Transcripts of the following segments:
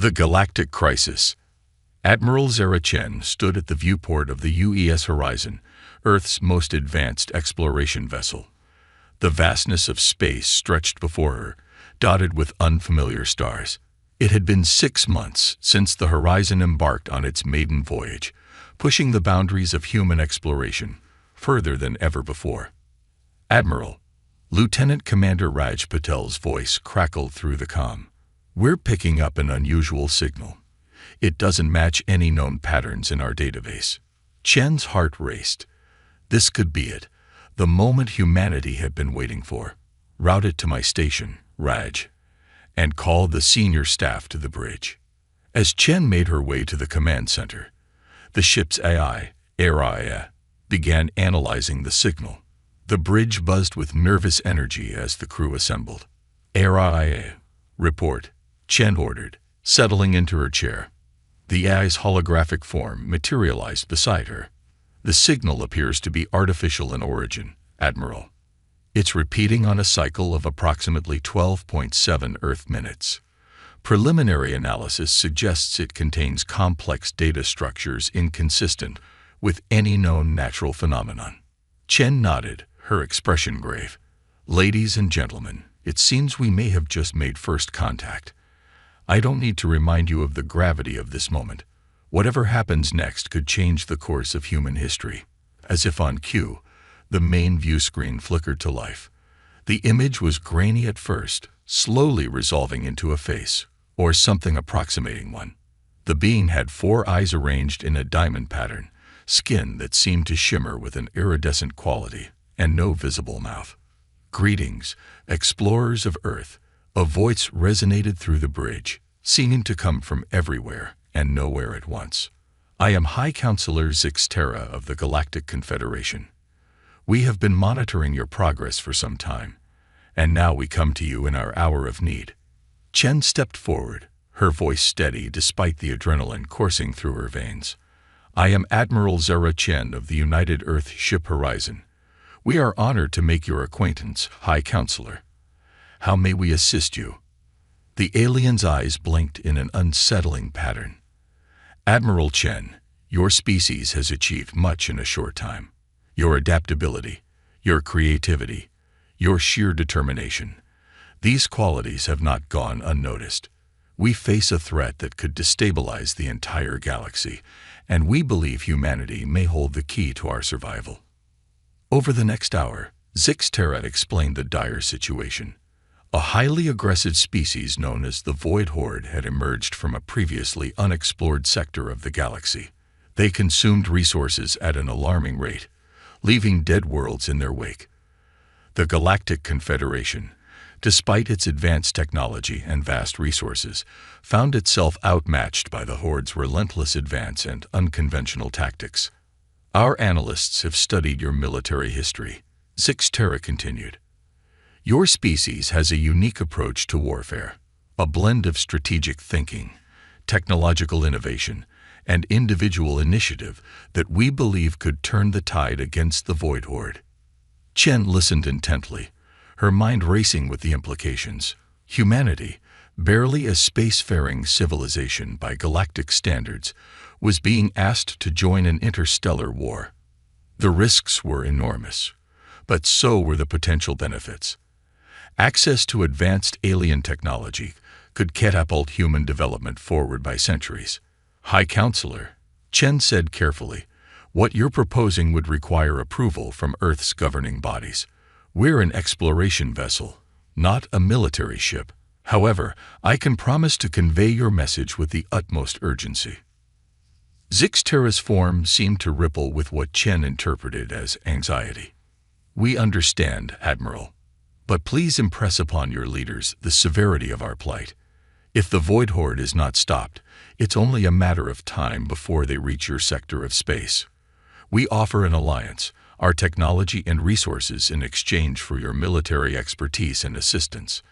The Galactic Crisis. Admiral Zara Chen stood at the viewport of the UES Horizon, Earth's most advanced exploration vessel. The vastness of space stretched before her, dotted with unfamiliar stars. It had been 6 months since the Horizon embarked on its maiden voyage, pushing the boundaries of human exploration further than ever before. Admiral, Lieutenant Commander Raj Patel's voice crackled through the comm. "We're picking up an unusual signal. It doesn't match any known patterns in our database." Chen's heart raced. This could be it, the moment humanity had been waiting for. "Route it to my station, Raj, and call the senior staff to the bridge." As Chen made her way to the command center, the ship's AI, began analyzing the signal. The bridge buzzed with nervous energy as the crew assembled. "Report," Chen ordered, settling into her chair. The AI's holographic form materialized beside her. "The signal appears to be artificial in origin, Admiral. It's repeating on a cycle of approximately 12.7 Earth minutes. Preliminary analysis suggests it contains complex data structures inconsistent with any known natural phenomenon." Chen nodded, her expression grave. "Ladies and gentlemen, it seems we may have just made first contact. I don't need to remind you of the gravity of this moment. Whatever happens next could change the course of human history." As if on cue, the main view screen flickered to life. The image was grainy at first, slowly resolving into a face, or something approximating one. The being had 4 eyes arranged in a diamond pattern, skin that seemed to shimmer with an iridescent quality, and no visible mouth. "Greetings, explorers of Earth," a voice resonated through the bridge, seeming to come from everywhere and nowhere at once. "I am High Counselor Zixtera of the Galactic Confederation. We have been monitoring your progress for some time, and now we come to you in our hour of need." Chen stepped forward, her voice steady despite the adrenaline coursing through her veins. "I am Admiral Zara Chen of the United Earth Ship Horizon. We are honored to make your acquaintance, High Counselor. How may we assist you?" The alien's eyes blinked in an unsettling pattern. "Admiral Chen, your species has achieved much in a short time. Your adaptability, your creativity, your sheer determination. These qualities have not gone unnoticed. We face a threat that could destabilize the entire galaxy, and we believe humanity may hold the key to our survival." Over the next hour, Zixtera explained the dire situation. A highly aggressive species known as the Void Horde had emerged from a previously unexplored sector of the galaxy. They consumed resources at an alarming rate, leaving dead worlds in their wake. The Galactic Confederation, despite its advanced technology and vast resources, found itself outmatched by the Horde's relentless advance and unconventional tactics. "Our analysts have studied your military history," Zixtera continued. "Your species has a unique approach to warfare, a blend of strategic thinking, technological innovation, and individual initiative that we believe could turn the tide against the Void Horde." Chen listened intently, her mind racing with the implications. Humanity, barely a spacefaring civilization by galactic standards, was being asked to join an interstellar war. The risks were enormous, but so were the potential benefits. Access to advanced alien technology could catapult human development forward by centuries. "High Counselor," Chen said carefully, "what you're proposing would require approval from Earth's governing bodies. We're an exploration vessel, not a military ship. However, I can promise to convey your message with the utmost urgency." Zixtera's form seemed to ripple with what Chen interpreted as anxiety. "We understand, Admiral. But please impress upon your leaders the severity of our plight. If the Void Horde is not stopped, it's only a matter of time before they reach your sector of space. We offer an alliance, our technology and resources in exchange for your military expertise and assistance."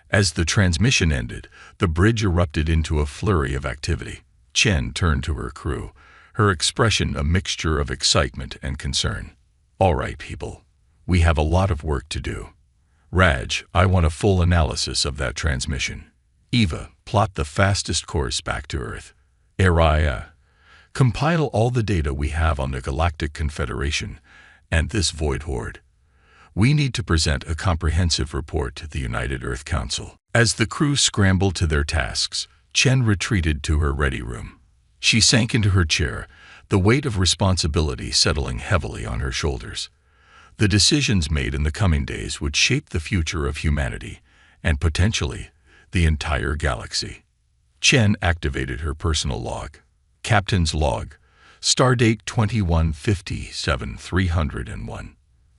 As the transmission ended, the bridge erupted into a flurry of activity. Chen turned to her crew, her expression a mixture of excitement and concern. "All right, people. We have a lot of work to do. Raj, I want a full analysis of that transmission. Eva, plot the fastest course back to Earth. Araya, compile all the data we have on the Galactic Confederation and this void horde. We need to present a comprehensive report to the United Earth Council. As the crew scrambled to their tasks, Chen retreated to her ready room. She sank into her chair, the weight of responsibility settling heavily on her shoulders. The decisions made in the coming days would shape the future of humanity, and potentially the entire galaxy. Chen activated her personal log. Captain's log. Stardate 2157-301.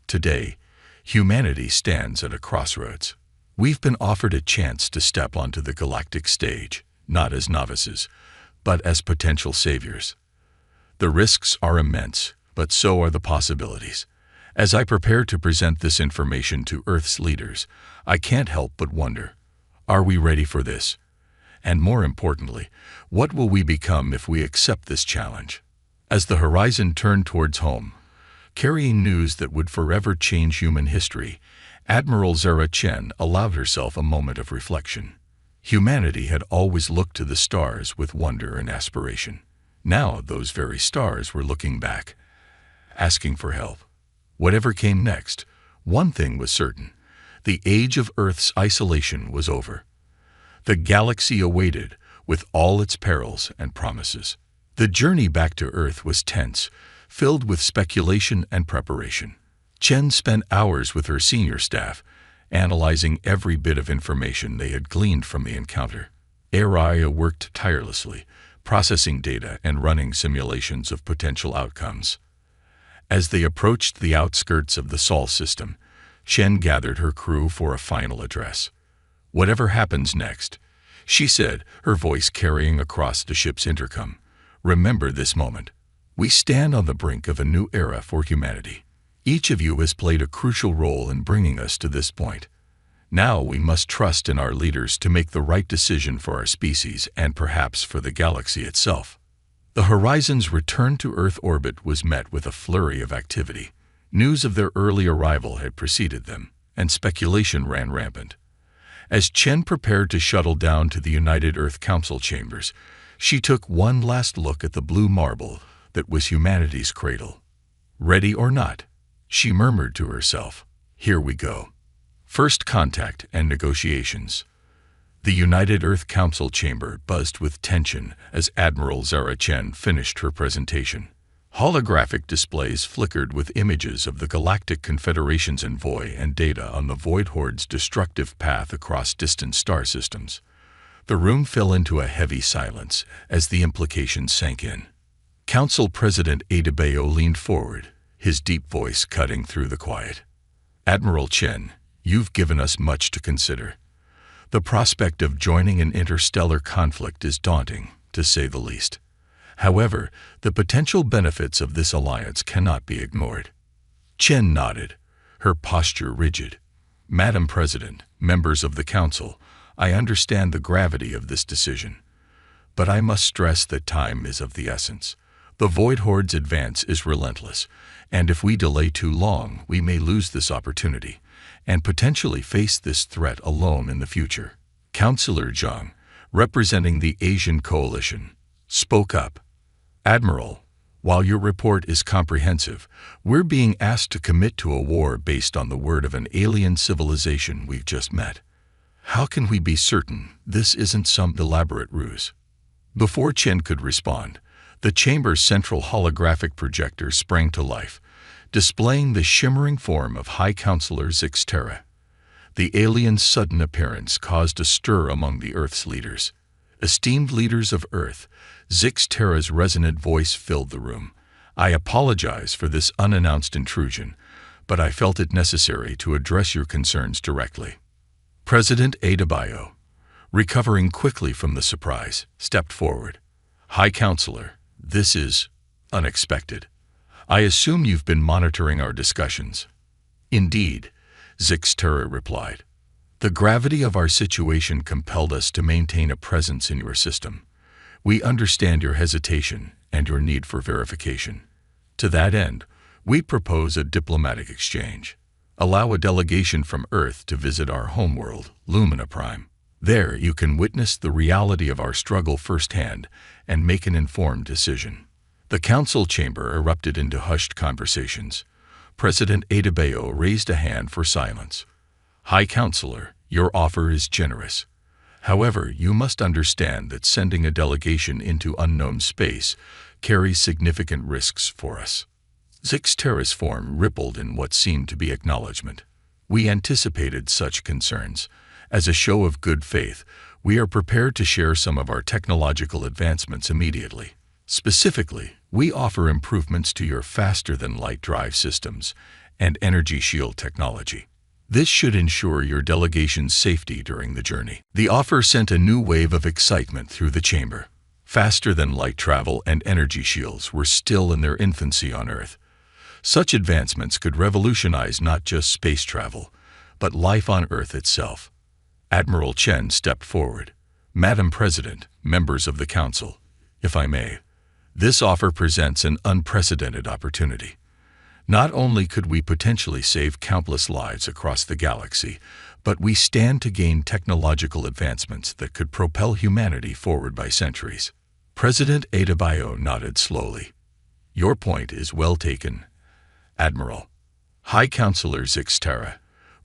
Today, humanity stands at a crossroads. We've been offered a chance to step onto the galactic stage, not as novices, but as potential saviors. The risks are immense, but so are the possibilities. As I prepare to present this information to Earth's leaders, I can't help but wonder, are we ready for this? And more importantly, what will we become if we accept this challenge? As the horizon turned towards home, carrying news that would forever change human history, Admiral Zara Chen allowed herself a moment of reflection. Humanity had always looked to the stars with wonder and aspiration. Now those very stars were looking back, asking for help. Whatever came next, one thing was certain: the age of Earth's isolation was over. The galaxy awaited, with all its perils and promises. The journey back to Earth was tense, filled with speculation and preparation. Chen spent hours with her senior staff, analyzing every bit of information they had gleaned from the encounter. Araya worked tirelessly, processing data and running simulations of potential outcomes. As they approached the outskirts of the Sol system, Chen gathered her crew for a final address. "Whatever happens next," she said, her voice carrying across the ship's intercom, "remember this moment. We stand on the brink of a new era for humanity. Each of you has played a crucial role in bringing us to this point. Now we must trust in our leaders to make the right decision for our species and perhaps for the galaxy itself." The Horizon's return to Earth orbit was met with a flurry of activity. News of their early arrival had preceded them, and speculation ran rampant. As Chen prepared to shuttle down to the United Earth Council chambers, she took one last look at the blue marble that was humanity's cradle. "Ready or not," she murmured to herself, "here we go." First contact and negotiations. The United Earth Council chamber buzzed with tension as Admiral Zara Chen finished her presentation. Holographic displays flickered with images of the Galactic Confederation's envoy and data on the Void Horde's destructive path across distant star systems. The room fell into a heavy silence as the implications sank in. Council President Adebayo leaned forward, his deep voice cutting through the quiet. "Admiral Chen, you've given us much to consider. The prospect of joining an interstellar conflict is daunting, to say the least. However, the potential benefits of this alliance cannot be ignored." Chen nodded, her posture rigid. "Madam President, members of the Council, I understand the gravity of this decision. But I must stress that time is of the essence. The Void Horde's advance is relentless, and if we delay too long, we may lose this opportunity and potentially face this threat alone in the future." Councillor Zhang, representing the Asian Coalition, spoke up. "Admiral, while your report is comprehensive, we're being asked to commit to a war based on the word of an alien civilization we've just met. How can we be certain this isn't some elaborate ruse?" Before Chen could respond, the chamber's central holographic projector sprang to life, displaying the shimmering form of High Counselor Zixterra. The alien's sudden appearance caused a stir among the Earth's leaders. "Esteemed leaders of Earth," Zixterra's resonant voice filled the room. "I apologize for this unannounced intrusion, but I felt it necessary to address your concerns directly." President Adebayo, recovering quickly from the surprise, stepped forward. "High Counselor, this is unexpected. I assume you've been monitoring our discussions." "Indeed," Zixterra replied. "The gravity of our situation compelled us to maintain a presence in your system. We understand your hesitation and your need for verification. To that end, we propose a diplomatic exchange. Allow a delegation from Earth to visit our homeworld, Lumina Prime. There you can witness the reality of our struggle firsthand and make an informed decision. The council chamber erupted into hushed conversations. President Adebayo raised a hand for silence. High Counselor, your offer is generous. However, you must understand that sending a delegation into unknown space carries significant risks for us. Zixtera's form rippled in what seemed to be acknowledgement. We anticipated such concerns. As a show of good faith, we are prepared to share some of our technological advancements immediately. Specifically, we offer improvements to your faster-than-light drive systems and energy shield technology. This should ensure your delegation's safety during the journey. The offer sent a new wave of excitement through the chamber. Faster-than-light travel and energy shields were still in their infancy on Earth. Such advancements could revolutionize not just space travel, but life on Earth itself. Admiral Chen stepped forward. Madam President, members of the Council, if I may, this offer presents an unprecedented opportunity. Not only could we potentially save countless lives across the galaxy, but we stand to gain technological advancements that could propel humanity forward by centuries. President Adebayo nodded slowly. Your point is well taken, Admiral. High Counselor Zixtera,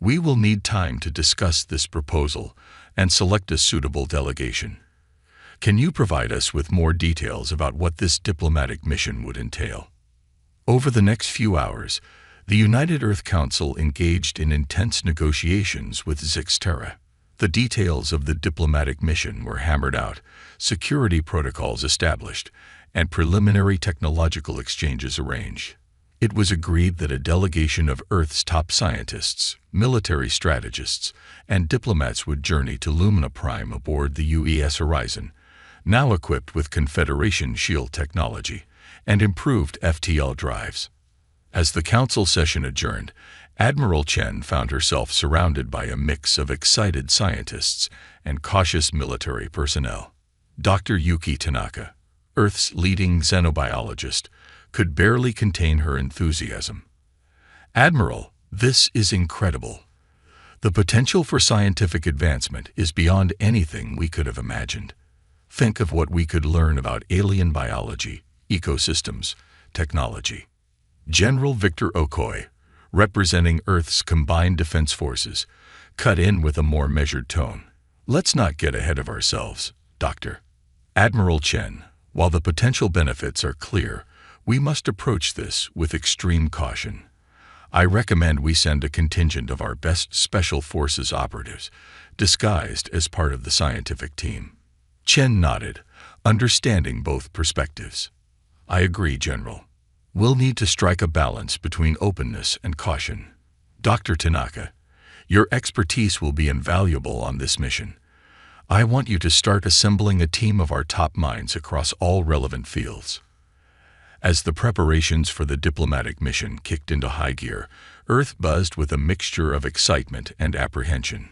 we will need time to discuss this proposal and select a suitable delegation. Can you provide us with more details about what this diplomatic mission would entail? Over the next few hours, the United Earth Council engaged in intense negotiations with Zixtera. The details of the diplomatic mission were hammered out, security protocols established, and preliminary technological exchanges arranged. It was agreed that a delegation of Earth's top scientists, military strategists, and diplomats would journey to Lumina Prime aboard the UES Horizon, now equipped with Confederation shield technology and improved FTL drives. As the council session adjourned, Admiral Chen found herself surrounded by a mix of excited scientists and cautious military personnel. Dr. Yuki Tanaka, Earth's leading xenobiologist, could barely contain her enthusiasm. Admiral, this is incredible. The potential for scientific advancement is beyond anything we could have imagined. Think of what we could learn about alien biology, ecosystems, technology. General Victor Okoye, representing Earth's combined defense forces, cut in with a more measured tone. Let's not get ahead of ourselves, Doctor. Admiral Chen, while the potential benefits are clear, we must approach this with extreme caution. I recommend we send a contingent of our best Special Forces operatives, disguised as part of the scientific team. Chen nodded, understanding both perspectives. I agree, General. We'll need to strike a balance between openness and caution. Dr. Tanaka, your expertise will be invaluable on this mission. I want you to start assembling a team of our top minds across all relevant fields. As the preparations for the diplomatic mission kicked into high gear, Earth buzzed with a mixture of excitement and apprehension.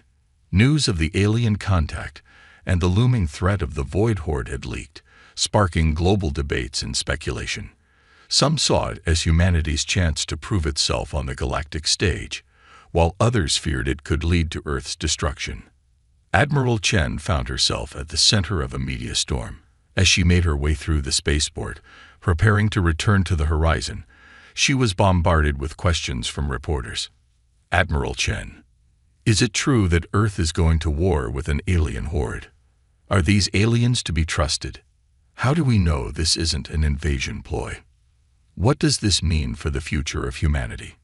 News of the alien contact and the looming threat of the Void Horde had leaked, sparking global debates and speculation. Some saw it as humanity's chance to prove itself on the galactic stage, while others feared it could lead to Earth's destruction. Admiral Chen found herself at the center of a media storm. As she made her way through the spaceport, preparing to return to the horizon, she was bombarded with questions from reporters. Admiral Chen, is it true that Earth is going to war with an alien horde? Are these aliens to be trusted? How do we know this isn't an invasion ploy? What does this mean for the future of humanity?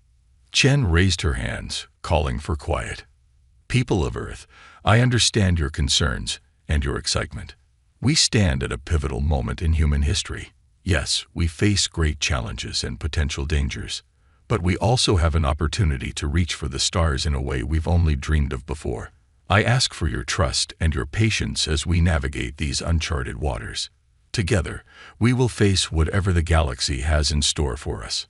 Chen raised her hands, calling for quiet. People of Earth, I understand your concerns and your excitement. We stand at a pivotal moment in human history. Yes, we face great challenges and potential dangers, but we also have an opportunity to reach for the stars in a way we've only dreamed of before. I ask for your trust and your patience as we navigate these uncharted waters. Together, we will face whatever the galaxy has in store for us.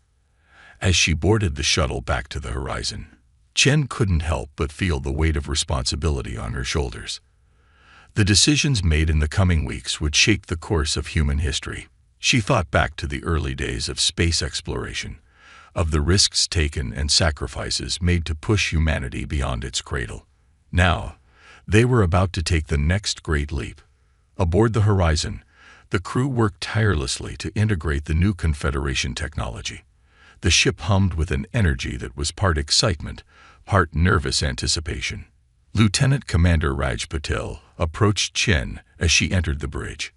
As she boarded the shuttle back to the horizon, Chen couldn't help but feel the weight of responsibility on her shoulders. The decisions made in the coming weeks would shape the course of human history. She thought back to the early days of space exploration, of the risks taken and sacrifices made to push humanity beyond its cradle. Now, They were about to take the next great leap. Aboard the Horizon, the crew worked tirelessly to integrate the new Confederation technology. The ship hummed with an energy that was part excitement, part nervous anticipation. Lieutenant Commander Raj Patel approached Chen as she entered the bridge.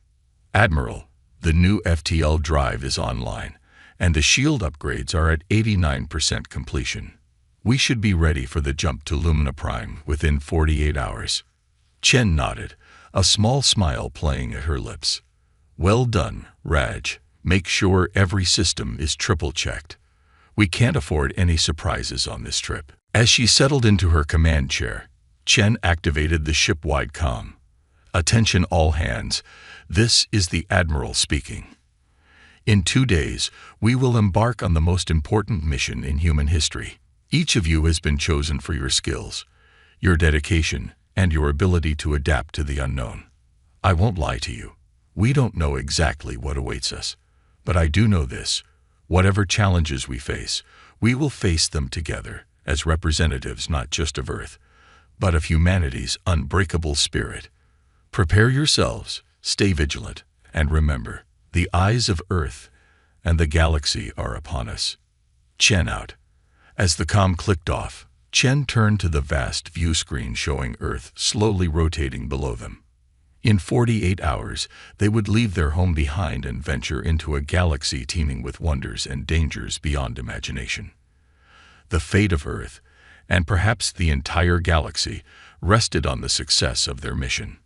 "Admiral, the new FTL drive is online, and the shield upgrades are at 89% completion. We should be ready for the jump to Lumina Prime within 48 hours. Chen nodded, a small smile playing at her lips. "Well done, Raj. Make sure every system is triple-checked. We can't afford any surprises on this trip." As she settled into her command chair, Chen activated the ship-wide comm. "Attention all hands. This is the Admiral speaking. In 2 days, we will embark on the most important mission in human history. Each of you has been chosen for your skills, your dedication, and your ability to adapt to the unknown. I won't lie to you. We don't know exactly what awaits us. But I do know this. Whatever challenges we face, we will face them together as representatives not just of Earth, but of humanity's unbreakable spirit. Prepare yourselves, stay vigilant, and remember, the eyes of Earth and the galaxy are upon us." Chen out. As the comm clicked off, Chen turned to the vast view screen showing Earth slowly rotating below them. In 48 hours, they would leave their home behind and venture into a galaxy teeming with wonders and dangers beyond imagination. The fate of Earth, and perhaps the entire galaxy, rested on the success of their mission.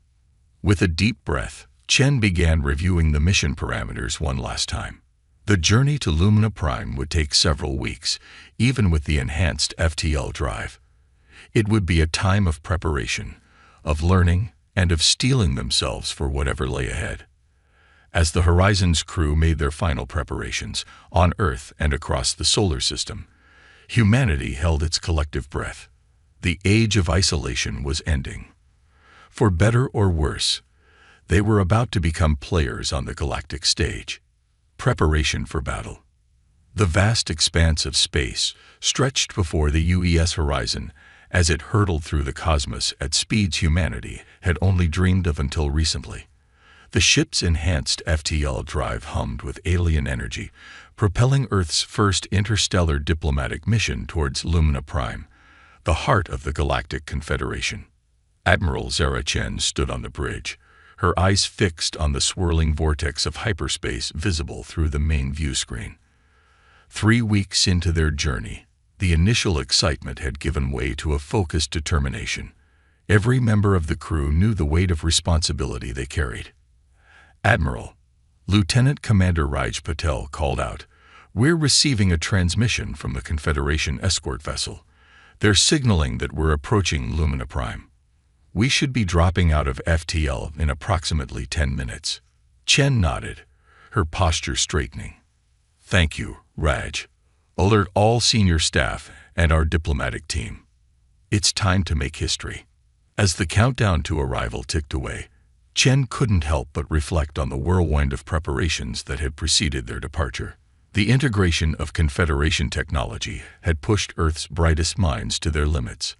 With a deep breath, Chen began reviewing the mission parameters one last time. The journey to Lumina Prime would take several weeks, even with the enhanced FTL drive. It would be a time of preparation, of learning, and of steeling themselves for whatever lay ahead. As the Horizon's crew made their final preparations, on Earth and across the solar system, humanity held its collective breath. The age of isolation was ending. For better or worse, they were about to become players on the galactic stage. Preparation for battle. The vast expanse of space stretched before the UES Horizon as it hurtled through the cosmos at speeds humanity had only dreamed of until recently. The ship's enhanced FTL drive hummed with alien energy, propelling Earth's first interstellar diplomatic mission towards Lumina Prime, the heart of the Galactic Confederation. Admiral Zara Chen stood on the bridge, her eyes fixed on the swirling vortex of hyperspace visible through the main view screen. 3 weeks into their journey, the initial excitement had given way to a focused determination. Every member of the crew knew the weight of responsibility they carried. "Admiral," Lieutenant Commander Raj Patel called out, "we're receiving a transmission from the Confederation escort vessel. They're signaling that we're approaching Lumina Prime. We should be dropping out of FTL in approximately 10 minutes. Chen nodded, her posture straightening. "Thank you, Raj. Alert all senior staff and our diplomatic team. It's time to make history." As the countdown to arrival ticked away, Chen couldn't help but reflect on the whirlwind of preparations that had preceded their departure. The integration of Confederation technology had pushed Earth's brightest minds to their limits.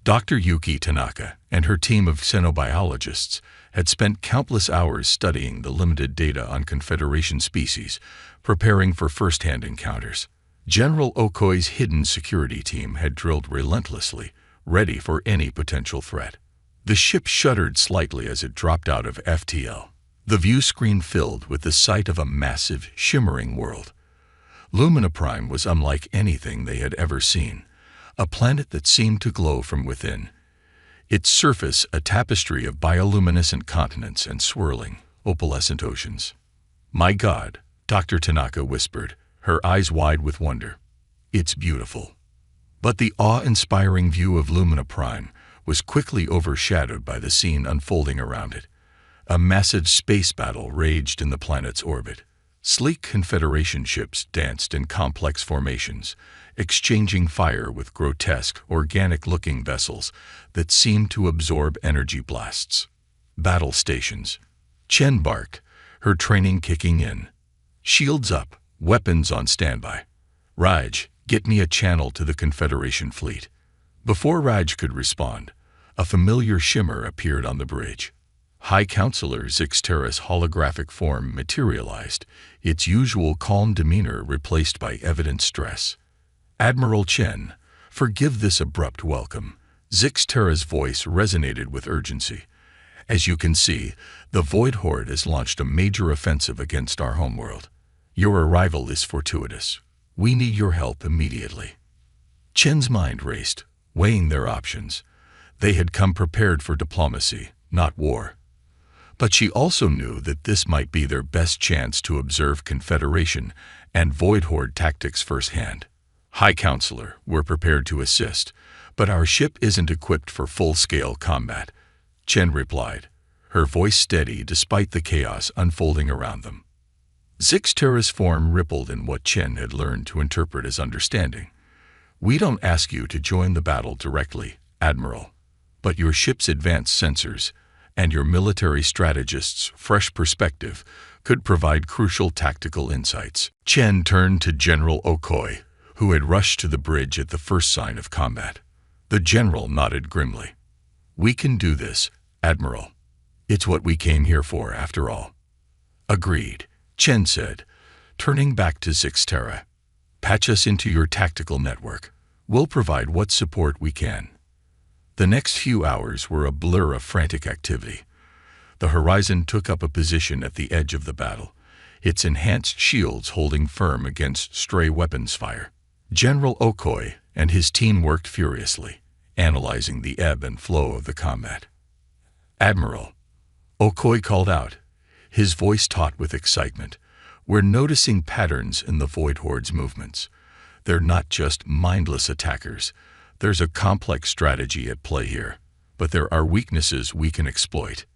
Dr. Yuki Tanaka and her team of xenobiologists had spent countless hours studying the limited data on Confederation species, preparing for first-hand encounters. General Okoi's hidden security team had drilled relentlessly, ready for any potential threat. The ship shuddered slightly as it dropped out of FTL, the view screen filled with the sight of a massive, shimmering world. Lumina Prime was unlike anything they had ever seen, a planet that seemed to glow from within. Its surface a tapestry of bioluminescent continents and swirling, opalescent oceans. "My God," Dr. Tanaka whispered, her eyes wide with wonder. "It's beautiful." But the awe-inspiring view of Lumina Prime was quickly overshadowed by the scene unfolding around it. A massive space battle raged in the planet's orbit. Sleek Confederation ships danced in complex formations, exchanging fire with grotesque, organic-looking vessels that seemed to absorb energy blasts. Battle stations. Chen barked, her training kicking in. Shields up, weapons on standby. "Raj, get me a channel to the Confederation fleet." Before Raj could respond, A familiar shimmer appeared on the bridge. High Counselor Zixtera's holographic form materialized, its usual calm demeanor replaced by evident stress. "Admiral Chen, forgive this abrupt welcome." Zixtera's voice resonated with urgency. "As you can see, the Void Horde has launched a major offensive against our homeworld. Your arrival is fortuitous. We need your help immediately." Chen's mind raced, weighing their options. They had come prepared for diplomacy, not war. But she also knew that this might be their best chance to observe Confederation and Void Horde tactics firsthand. "High Counselor, we're prepared to assist, but our ship isn't equipped for full-scale combat," Chen replied, her voice steady despite the chaos unfolding around them. Zixtera's form rippled in what Chen had learned to interpret as understanding. "We don't ask you to join the battle directly, Admiral, but your ship's advanced sensors and your military strategist's fresh perspective could provide crucial tactical insights." Chen turned to General Okoi, who had rushed to the bridge at the first sign of combat. The general nodded grimly. "We can do this, Admiral. It's what we came here for, after all." "Agreed," Chen said, turning back to Zixtera. "Patch us into your tactical network. We'll provide what support we can." The next few hours were a blur of frantic activity. The Horizon took up a position at the edge of the battle, its enhanced shields holding firm against stray weapons fire. General Okoi and his team worked furiously, analyzing the ebb and flow of the combat. "Admiral," Okoi called out, his voice taut with excitement, "we're noticing patterns in the Void Horde's movements. They're not just mindless attackers. There's a complex strategy at play here, but there are weaknesses we can exploit."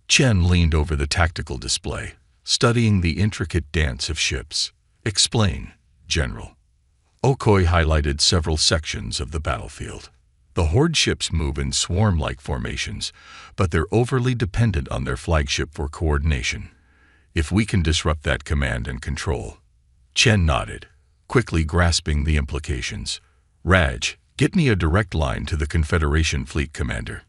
Chen leaned over the tactical display, studying the intricate dance of ships. "Explain, General." Okoi highlighted several sections of the battlefield. "The Horde ships move in swarm-like formations, but they're overly dependent on their flagship for coordination. If we can disrupt that command and control—" Chen nodded, quickly grasping the implications. "Raj, get me a direct line to the Confederation Fleet Commander."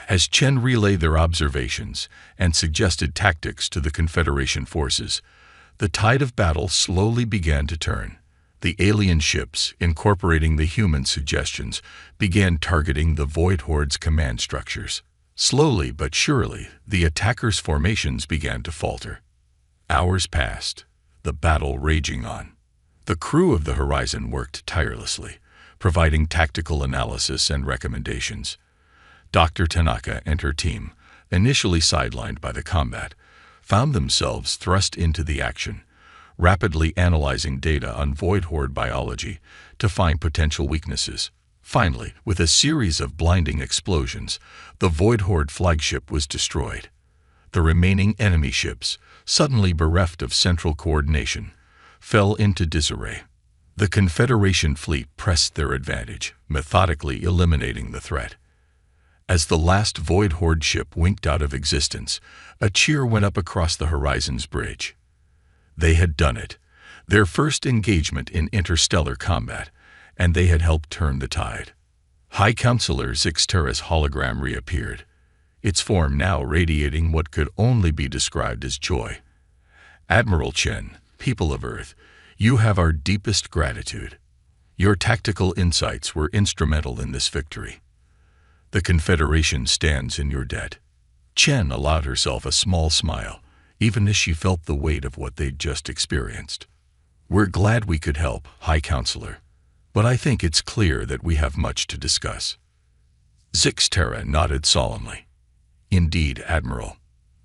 As Chen relayed their observations and suggested tactics to the Confederation forces, the tide of battle slowly began to turn. The alien ships, incorporating the human suggestions, began targeting the Void Horde's command structures. Slowly but surely, the attackers' formations began to falter. Hours passed, the battle raging on. The crew of the Horizon worked tirelessly, providing tactical analysis and recommendations. Dr. Tanaka and her team, initially sidelined by the combat, found themselves thrust into the action, rapidly analyzing data on Void Horde biology to find potential weaknesses. Finally, with a series of blinding explosions, the Void Horde flagship was destroyed. The remaining enemy ships, suddenly bereft of central coordination, fell into disarray. The Confederation fleet pressed their advantage, methodically eliminating the threat. As the last Void Horde ship winked out of existence, a cheer went up across the Horizon's bridge. They had done it, their first engagement in interstellar combat, and they had helped turn the tide. High Counselor Zixtera's hologram reappeared, its form now radiating what could only be described as joy. "Admiral Chen, people of Earth, you have our deepest gratitude. Your tactical insights were instrumental in this victory. The Confederation stands in your debt." Chen allowed herself a small smile, even as she felt the weight of what they'd just experienced. "We're glad we could help, High Counselor, but I think it's clear that we have much to discuss." Zixtera nodded solemnly. "Indeed, Admiral.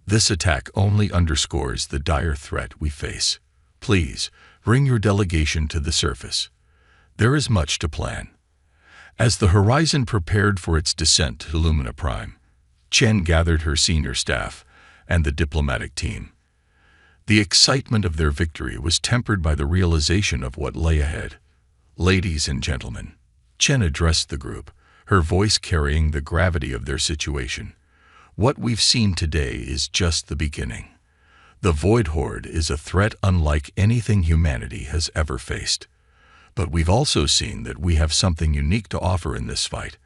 This attack only underscores the dire threat we face. Please, bring your delegation to the surface. There is much to plan." As the Horizon prepared for its descent to Lumina Prime, Chen gathered her senior staff and the diplomatic team. The excitement of their victory was tempered by the realization of what lay ahead. "Ladies and gentlemen," Chen addressed the group, her voice carrying the gravity of their situation. "What we've seen today is just the beginning. The Void Horde is a threat unlike anything humanity has ever faced. But we've also seen that we have something unique to offer in this fight: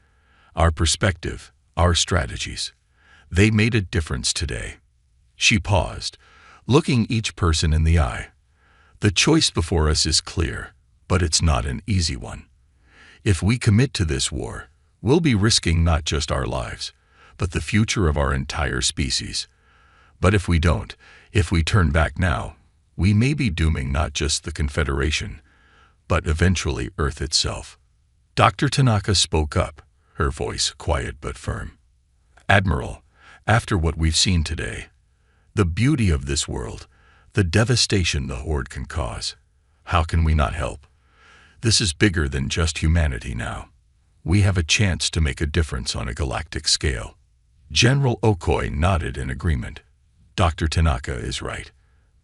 our perspective, our strategies. They made a difference today. She paused, looking each person in the eye. The choice before us is clear, but it's not an easy one. If we commit to this war, we'll be risking not just our lives, but the future of our entire species. But if we don't, if we turn back now, we may be dooming not just the Confederation, but eventually Earth itself. Dr. Tanaka spoke up, her voice quiet but firm. Admiral, after what we've seen today, the beauty of this world, the devastation the Horde can cause, how can we not help? This is bigger than just humanity now. We have a chance to make a difference on a galactic scale. General Okoi nodded in agreement. Dr. Tanaka is right.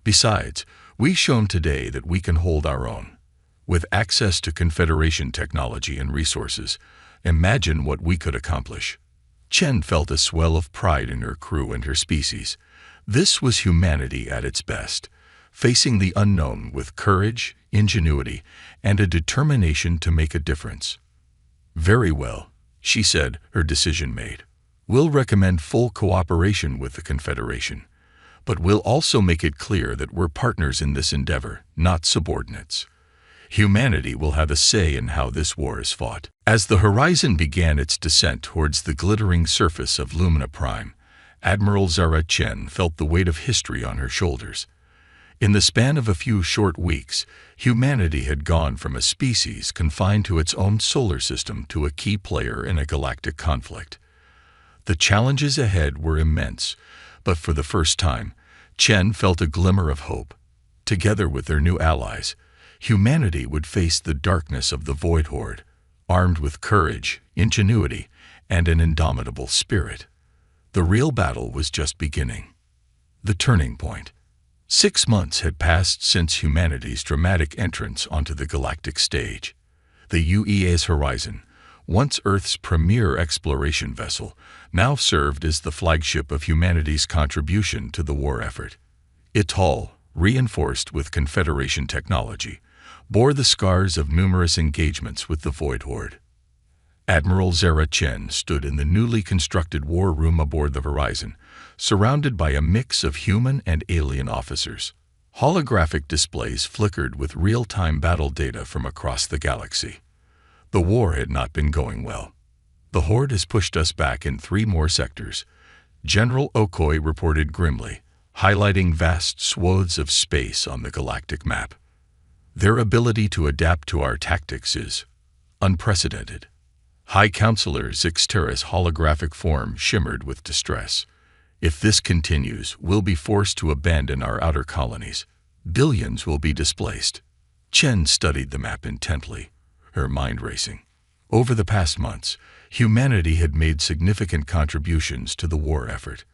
Besides, we've shown today that we can hold our own. With access to Confederation technology and resources, imagine what we could accomplish. Chen felt a swell of pride in her crew and her species. This was humanity at its best, facing the unknown with courage, ingenuity, and a determination to make a difference. Very well, she said, her decision made. We'll recommend full cooperation with the Confederation, but we'll also make it clear that we're partners in this endeavor, not subordinates. Humanity will have a say in how this war is fought. As the horizon began its descent towards the glittering surface of Lumina Prime, Admiral Zara Chen felt the weight of history on her shoulders. In the span of a few short weeks, humanity had gone from a species confined to its own solar system to a key player in a galactic conflict. The challenges ahead were immense, but for the first time, Chen felt a glimmer of hope. Together with their new allies, humanity would face the darkness of the Void Horde, armed with courage, ingenuity, and an indomitable spirit. The real battle was just beginning. The turning point. 6 months had passed since humanity's dramatic entrance onto the galactic stage. The UEA's Horizon, once Earth's premier exploration vessel, now served as the flagship of humanity's contribution to the war effort. Its hull, reinforced with Confederation technology, bore the scars of numerous engagements with the Void Horde. Admiral Zara Chen stood in the newly constructed war room aboard the Horizon, surrounded by a mix of human and alien officers. Holographic displays flickered with real-time battle data from across the galaxy. The war had not been going well. The Horde has pushed us back in 3 more sectors, General Okoi reported grimly, highlighting vast swathes of space on the galactic map. Their ability to adapt to our tactics is unprecedented. High Counselor Zixtera's holographic form shimmered with distress. If this continues, we'll be forced to abandon our outer colonies. Billions will be displaced. Chen studied the map intently, her mind racing. Over the past months, humanity had made significant contributions to the war effort.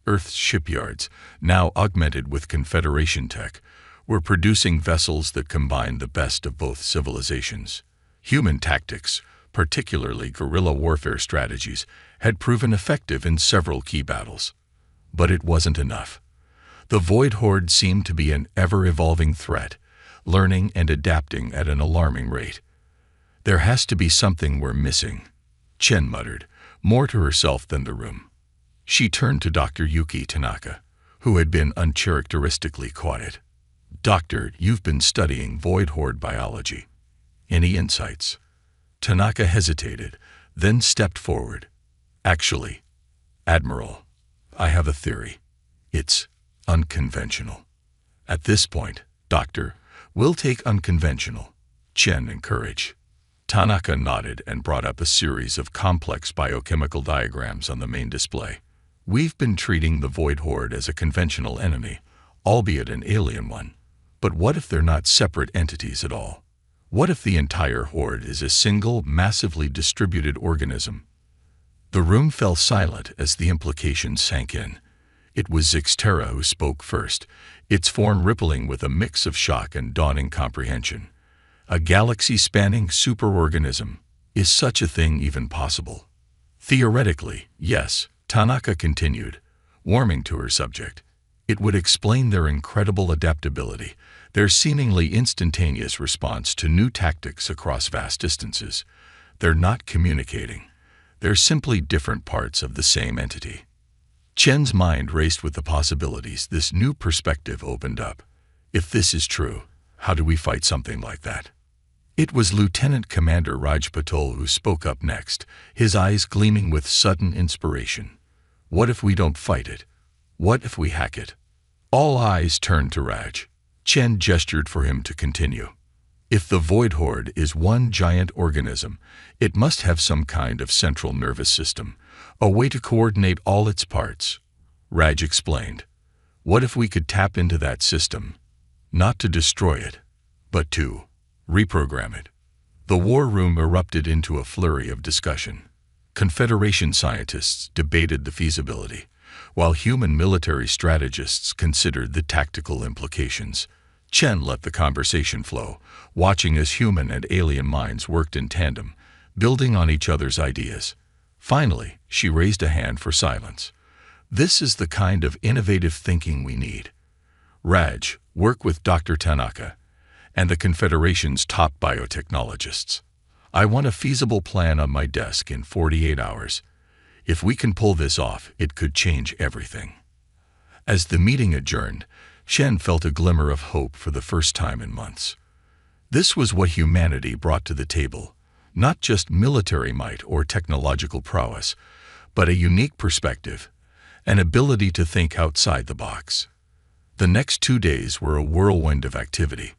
Earth's shipyards, now augmented with Confederation tech, were producing vessels that combined the best of both civilizations. Human tactics, particularly guerrilla warfare strategies, had proven effective in several key battles. But it wasn't enough. The Void Horde seemed to be an ever-evolving threat, learning and adapting at an alarming rate. There has to be something we're missing, Chen muttered, more to herself than the room. She turned to Dr. Yuki Tanaka, who had been uncharacteristically quiet. Doctor, you've been studying Void Horde biology. Any insights? Tanaka hesitated, then stepped forward. Actually, Admiral, I have a theory. It's unconventional. At this point, Doctor, we'll take unconventional, Chen encouraged. Tanaka nodded and brought up a series of complex biochemical diagrams on the main display. We've been treating the Void Horde as a conventional enemy, albeit an alien one. But what if they're not separate entities at all? What if the entire Horde is a single, massively distributed organism? The room fell silent as the implications sank in. It was Zixtera who spoke first, its form rippling with a mix of shock and dawning comprehension. A galaxy-spanning superorganism. Is such a thing even possible? Theoretically, yes, Tanaka continued, warming to her subject. It would explain their incredible adaptability, their seemingly instantaneous response to new tactics across vast distances. They're not communicating. They're simply different parts of the same entity. Chen's mind raced with the possibilities this new perspective opened up. If this is true, how do we fight something like that? It was Lieutenant Commander Raj Patel who spoke up next, his eyes gleaming with sudden inspiration. What if we don't fight it? What if we hack it? All eyes turned to Raj. Chen gestured for him to continue. If the Void Horde is one giant organism, it must have some kind of central nervous system, a way to coordinate all its parts. Raj explained. What if we could tap into that system? Not to destroy it, but to reprogram it. The war room erupted into a flurry of discussion. Confederation scientists debated the feasibility, while human military strategists considered the tactical implications. Chen let the conversation flow, watching as human and alien minds worked in tandem, building on each other's ideas. Finally, she raised a hand for silence. This is the kind of innovative thinking we need. Raj, work with Dr. Tanaka and the Confederation's top biotechnologists. I want a feasible plan on my desk in 48 hours. If we can pull this off, it could change everything. As the meeting adjourned, Chen felt a glimmer of hope for the first time in months. This was what humanity brought to the table, not just military might or technological prowess, but a unique perspective, an ability to think outside the box. The next 2 days were a whirlwind of activity.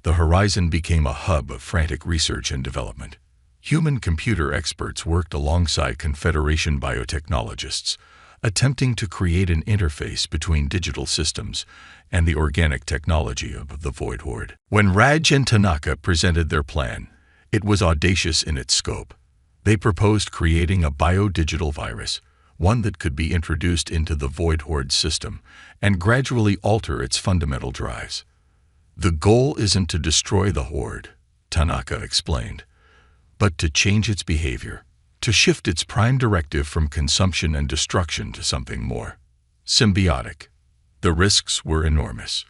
The horizon became a hub of frantic research and development. Human-computer experts worked alongside Confederation biotechnologists, attempting to create an interface between digital systems and the organic technology of the Void Horde. When Raj and Tanaka presented their plan, it was audacious in its scope. They proposed creating a biodigital virus, one that could be introduced into the Void Horde system and gradually alter its fundamental drives. The goal isn't to destroy the Horde, Tanaka explained, but to change its behavior, to shift its prime directive from consumption and destruction to something more symbiotic. The risks were enormous.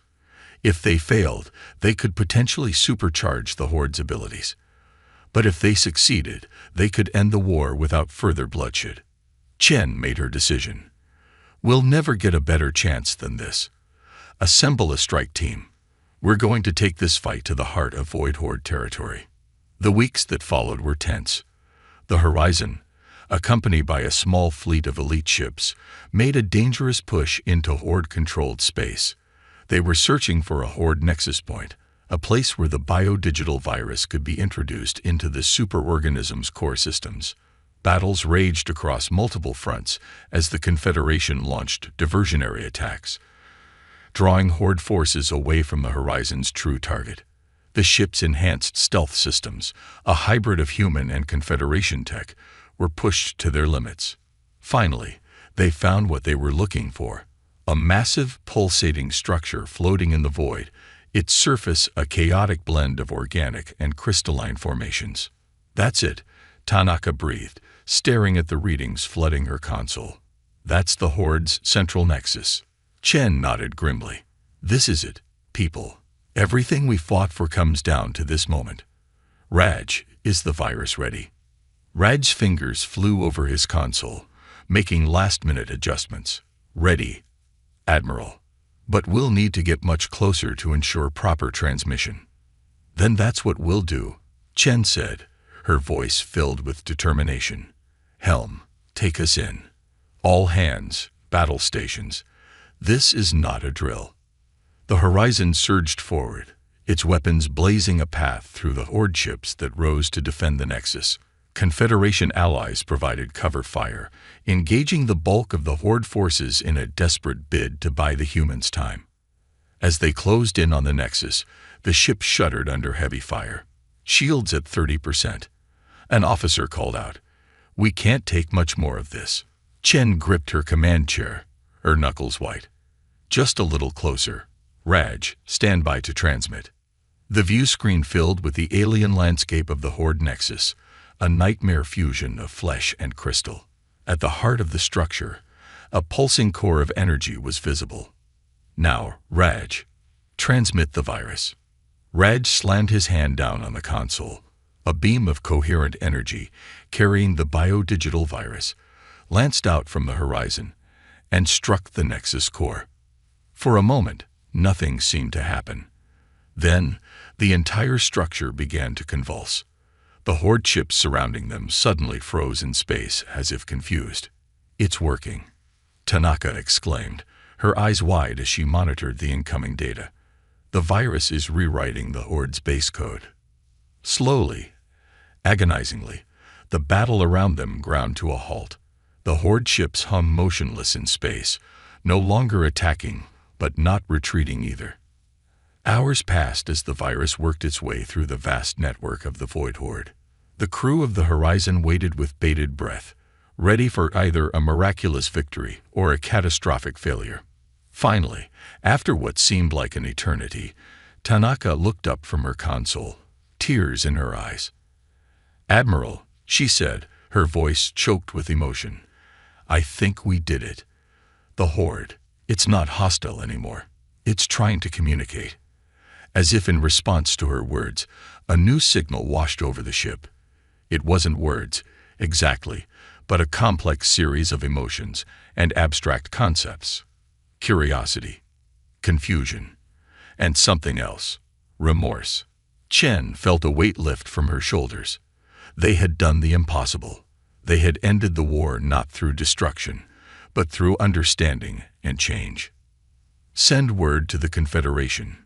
If they failed, they could potentially supercharge the Horde's abilities. But if they succeeded, they could end the war without further bloodshed. Chen made her decision. We'll never get a better chance than this. Assemble a strike team. We're going to take this fight to the heart of Void Horde territory. The weeks that followed were tense. The Horizon, accompanied by a small fleet of elite ships, made a dangerous push into Horde-controlled space. They were searching for a Horde nexus point, a place where the biodigital virus could be introduced into the superorganism's core systems. Battles raged across multiple fronts as the Confederation launched diversionary attacks, drawing Horde forces away from the Horizon's true target. The ship's enhanced stealth systems, a hybrid of human and Confederation tech, were pushed to their limits. Finally, they found what they were looking for, a massive, pulsating structure floating in the void, its surface a chaotic blend of organic and crystalline formations. That's it, Tanaka breathed, staring at the readings flooding her console. That's the Horde's central nexus. Chen nodded grimly. This is it, people. Everything we fought for comes down to this moment. Raj, is the virus ready? Raj's fingers flew over his console, making last-minute adjustments. Ready, Admiral. But we'll need to get much closer to ensure proper transmission. Then that's what we'll do, Chen said, her voice filled with determination. Helm, take us in. All hands, battle stations. This is not a drill. The Horizon surged forward, its weapons blazing a path through the Horde ships that rose to defend the Nexus. Confederation allies provided cover fire, engaging the bulk of the Horde forces in a desperate bid to buy the humans time. As they closed in on the Nexus, the ship shuddered under heavy fire. Shields at 30%. An officer called out, "We can't take much more of this." Chen gripped her command chair, her knuckles white. Just a little closer. Raj, stand by to transmit. The view screen filled with the alien landscape of the Horde Nexus, a nightmare fusion of flesh and crystal. At the heart of the structure, a pulsing core of energy was visible. Now, Raj, transmit the virus. Raj slammed his hand down on the console. A beam of coherent energy, carrying the biodigital virus, lanced out from the horizon and struck the Nexus core. For a moment, nothing seemed to happen. Then, the entire structure began to convulse. The Horde ships surrounding them suddenly froze in space, as if confused. "It's working," Tanaka exclaimed, her eyes wide as she monitored the incoming data. "The virus is rewriting the Horde's base code." Slowly, agonizingly, the battle around them ground to a halt. The Horde ships hung motionless in space, no longer attacking, but not retreating either. Hours passed as the virus worked its way through the vast network of the Void Horde. The crew of the Horizon waited with bated breath, ready for either a miraculous victory or a catastrophic failure. Finally, after what seemed like an eternity, Tanaka looked up from her console, tears in her eyes. "Admiral," she said, her voice choked with emotion, "I think we did it. The Horde, it's not hostile anymore. It's trying to communicate." As if in response to her words, a new signal washed over the ship. It wasn't words, exactly, but a complex series of emotions and abstract concepts. Curiosity, confusion, and something else, remorse. Chen felt a weight lift from her shoulders. They had done the impossible. They had ended the war not through destruction, but through understanding and change. "Send word to the Confederation,"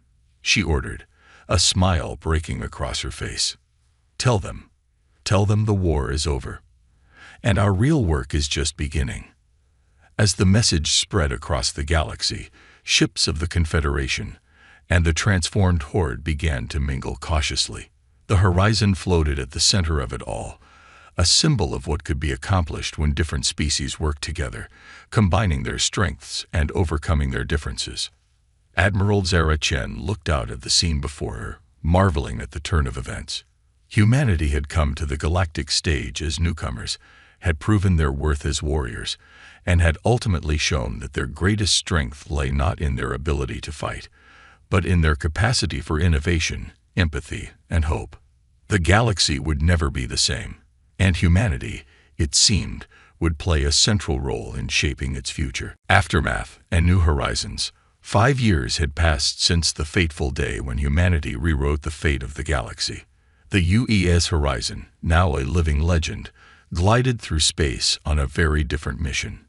she ordered, a smile breaking across her face. Tell them the war is over, and our real work is just beginning." As the message spread across the galaxy, ships of the Confederation and the transformed Horde began to mingle cautiously. The Horizon floated at the center of it all, a symbol of what could be accomplished when different species work together, combining their strengths and overcoming their differences. Admiral Zara Chen looked out at the scene before her, marveling at the turn of events. Humanity had come to the galactic stage as newcomers, had proven their worth as warriors, and had ultimately shown that their greatest strength lay not in their ability to fight, but in their capacity for innovation, empathy, and hope. The galaxy would never be the same, and humanity, it seemed, would play a central role in shaping its future. Aftermath and New Horizons. 5 years had passed since the fateful day when humanity rewrote the fate of the galaxy. The UES Horizon, now a living legend, glided through space on a very different mission.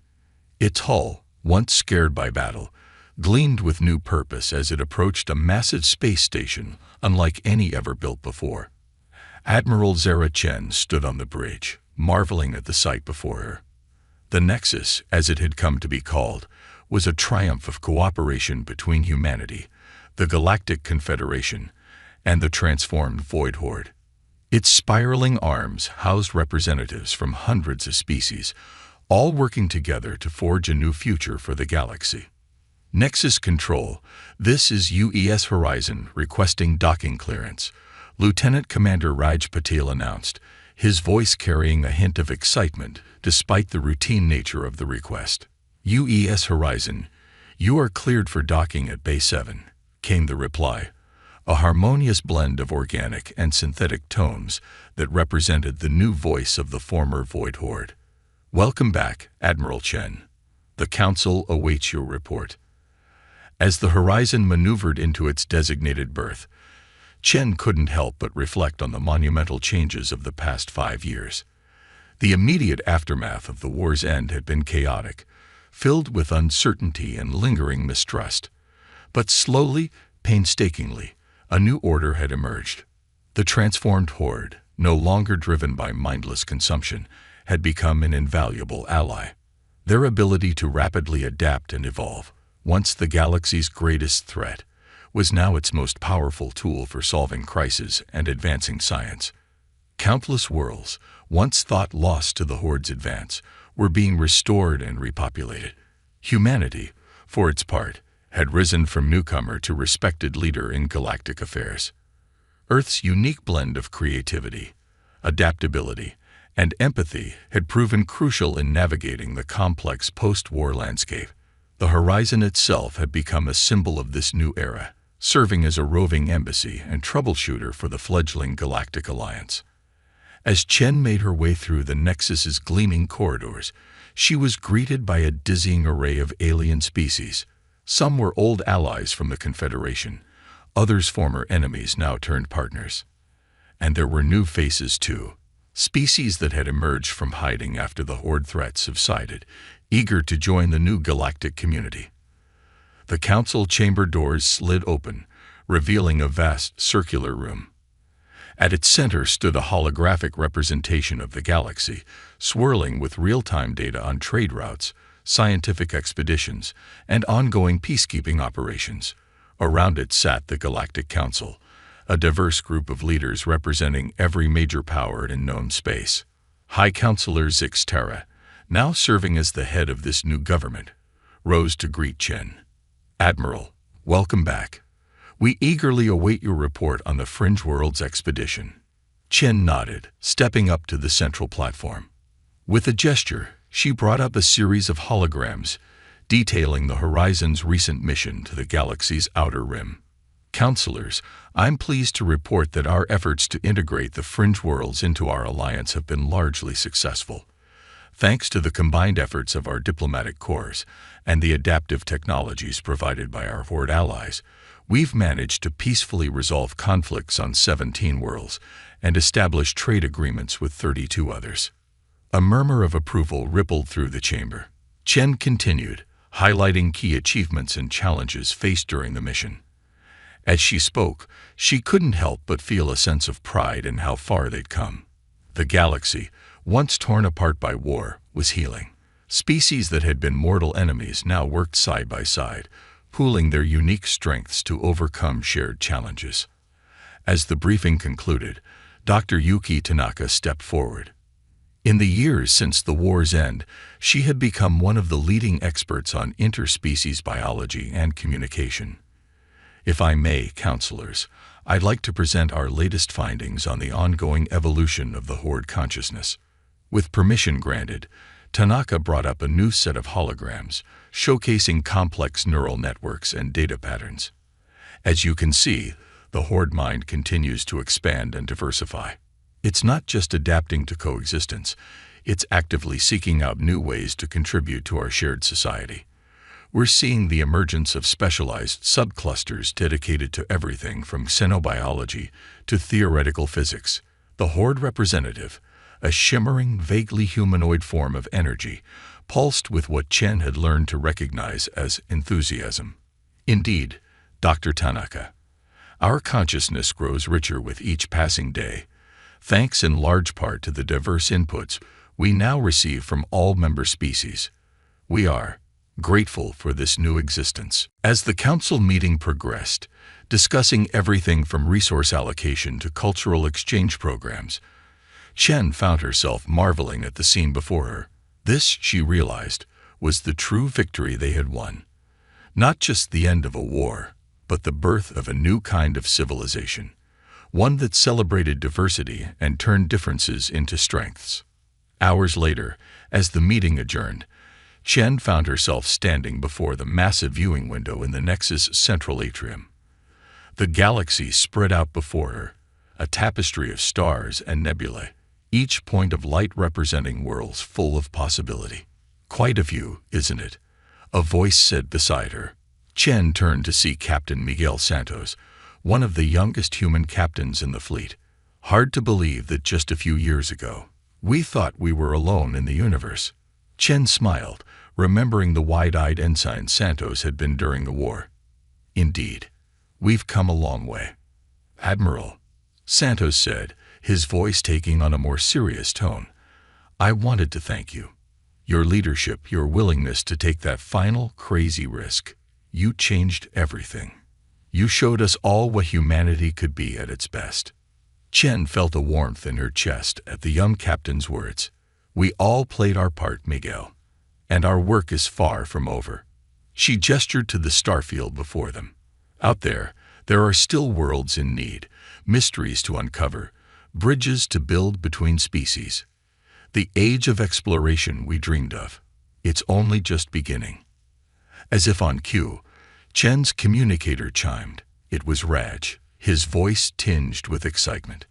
Its hull, once scared by battle, gleamed with new purpose as it approached a massive space station unlike any ever built before. Admiral Zara Chen stood on the bridge, marveling at the sight before her. The Nexus, as it had come to be called, was a triumph of cooperation between humanity, the Galactic Confederation, and the transformed Void Horde. Its spiraling arms housed representatives from hundreds of species, all working together to forge a new future for the galaxy. "Nexus Control, this is UES Horizon requesting docking clearance," Lieutenant Commander Raj Patel announced, his voice carrying a hint of excitement despite the routine nature of the request. "UES Horizon, you are cleared for docking at Bay 7, came the reply, a harmonious blend of organic and synthetic tones that represented the new voice of the former Void Horde. "Welcome back, Admiral Chen. The Council awaits your report." As the Horizon maneuvered into its designated berth, Chen couldn't help but reflect on the monumental changes of the past 5 years. The immediate aftermath of the war's end had been chaotic, filled with uncertainty and lingering mistrust. But slowly, painstakingly, a new order had emerged. The transformed Horde, no longer driven by mindless consumption, had become an invaluable ally. Their ability to rapidly adapt and evolve, once the galaxy's greatest threat, was now its most powerful tool for solving crises and advancing science. Countless worlds, once thought lost to the Horde's advance, were being restored and repopulated. Humanity, for its part, had risen from newcomer to respected leader in galactic affairs. Earth's unique blend of creativity, adaptability, and empathy had proven crucial in navigating the complex post-war landscape. The Horizon itself had become a symbol of this new era, serving as a roving embassy and troubleshooter for the fledgling Galactic Alliance. As Chen made her way through the Nexus's gleaming corridors, she was greeted by a dizzying array of alien species. Some were old allies from the Confederation, others former enemies now turned partners. And there were new faces too, species that had emerged from hiding after the Horde threats subsided, eager to join the new galactic community. The council chamber doors slid open, revealing a vast circular room. At its center stood a holographic representation of the galaxy, swirling with real-time data on trade routes, scientific expeditions, and ongoing peacekeeping operations. Around it sat the Galactic Council, a diverse group of leaders representing every major power in known space. High Counselor Zix Terra, now serving as the head of this new government, rose to greet Chen. "Admiral, welcome back. We eagerly await your report on the Fringe Worlds expedition." Chen nodded, stepping up to the central platform. With a gesture, she brought up a series of holograms detailing the Horizon's recent mission to the galaxy's outer rim. "Counselors, I'm pleased to report that our efforts to integrate the Fringe Worlds into our alliance have been largely successful. Thanks to the combined efforts of our diplomatic corps and the adaptive technologies provided by our Horde allies, we've managed to peacefully resolve conflicts on 17 worlds and establish trade agreements with 32 others." A murmur of approval rippled through the chamber. Chen continued, highlighting key achievements and challenges faced during the mission. As she spoke, she couldn't help but feel a sense of pride in how far they'd come. The galaxy, once torn apart by war, was healing. Species that had been mortal enemies now worked side by side, pooling their unique strengths to overcome shared challenges. As the briefing concluded, Dr. Yuki Tanaka stepped forward. In the years since the war's end, she had become one of the leading experts on interspecies biology and communication. "If I may, counselors, I'd like to present our latest findings on the ongoing evolution of the Horde consciousness." With permission granted, Tanaka brought up a new set of holograms, showcasing complex neural networks and data patterns. As you can see, the Horde mind continues to expand and diversify. It's not just adapting to coexistence, it's actively seeking out new ways to contribute to our shared society. We're seeing the emergence of specialized subclusters dedicated to everything from xenobiology to theoretical physics. The Horde representative, a shimmering, vaguely humanoid form of energy, pulsed with what Chen had learned to recognize as enthusiasm. "Indeed, Dr. Tanaka, our consciousness grows richer with each passing day, thanks in large part to the diverse inputs we now receive from all member species. We are grateful for this new existence." As the council meeting progressed, discussing everything from resource allocation to cultural exchange programs, Chen found herself marveling at the scene before her. This, she realized, was the true victory they had won. Not just the end of a war, but the birth of a new kind of civilization, one that celebrated diversity and turned differences into strengths. Hours later, as the meeting adjourned, Chen found herself standing before the massive viewing window in the Nexus central atrium. The galaxy spread out before her, a tapestry of stars and nebulae, each point of light representing worlds full of possibility. "Quite a view, isn't it?" a voice said beside her. Chen turned to see Captain Miguel Santos, one of the youngest human captains in the fleet. "Hard to believe that just a few years ago, we thought we were alone in the universe." Chen smiled, remembering the wide-eyed ensign Santos had been during the war. "Indeed, we've come a long way." "Admiral," Santos said, his voice taking on a more serious tone, "I wanted to thank you. Your leadership, your willingness to take that final, crazy risk. You changed everything. You showed us all what humanity could be at its best." Chen felt a warmth in her chest at the young captain's words. "We all played our part, Miguel, and our work is far from over." She gestured to the starfield before them. "Out there are still worlds in need, mysteries to uncover, bridges to build between species. The age of exploration we dreamed of. It's only just beginning." As if on cue, Chen's communicator chimed. It was Raj, his voice tinged with excitement.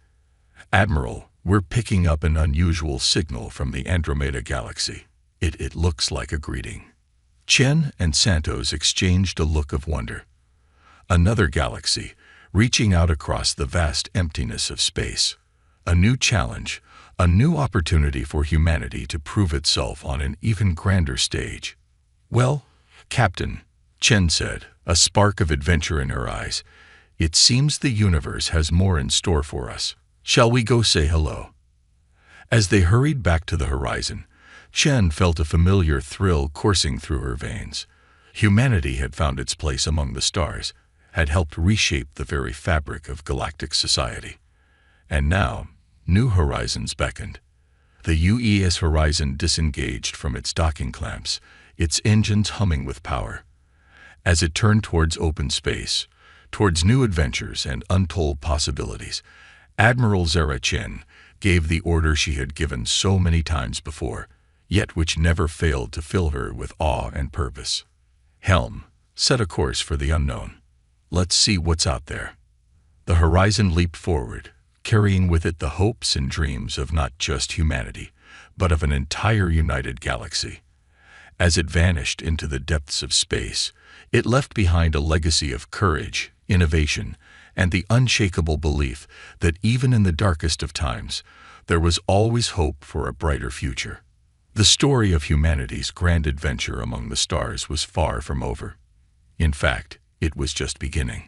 "Admiral, We're picking up an unusual signal from the Andromeda Galaxy. It looks like a greeting." Chen and Santos exchanged a look of wonder. Another galaxy, reaching out across the vast emptiness of space. A new challenge, a new opportunity for humanity to prove itself on an even grander stage. "Well, Captain," Chen said, a spark of adventure in her eyes, "it seems the universe has more in store for us. Shall we go say hello?" As they hurried back to the horizon, Chen felt a familiar thrill coursing through her veins. Humanity had found its place among the stars, had helped reshape the very fabric of galactic society. And now, new horizons beckoned. The UES Horizon disengaged from its docking clamps, its engines humming with power. As it turned towards open space, towards new adventures and untold possibilities, Admiral Zara Chen gave the order she had given so many times before, yet which never failed to fill her with awe and purpose. "Helm, set a course for the unknown. Let's see what's out there." The horizon leaped forward, carrying with it the hopes and dreams of not just humanity, but of an entire united galaxy. As it vanished into the depths of space, it left behind a legacy of courage, innovation, and the unshakable belief that even in the darkest of times, there was always hope for a brighter future. The story of humanity's grand adventure among the stars was far from over. In fact, it was just beginning.